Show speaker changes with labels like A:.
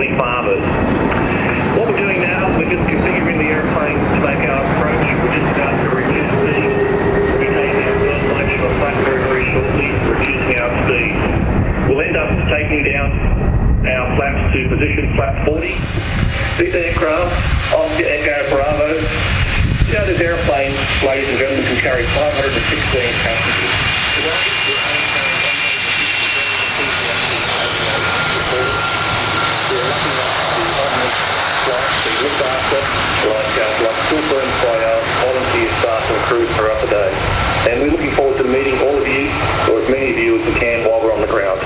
A: Dolly Farmers. What we're doing now, we're just configuring the airplane to make our approach. We're just about to reduce speed. We'll be taking our first launch of a flap very, very shortly, reducing our speed. We'll end up taking down our flaps to position flap 40. This aircraft, Oscar Echo Bravo, you know, this airplane, ladies and gentlemen, can carry 516 passengers. Today, we're only carrying 150 flights being looked after, like full-time flyouts, volunteer staff and crews throughout the day. And we're looking forward to meeting all of you, or as many of you as we can while we're on the ground.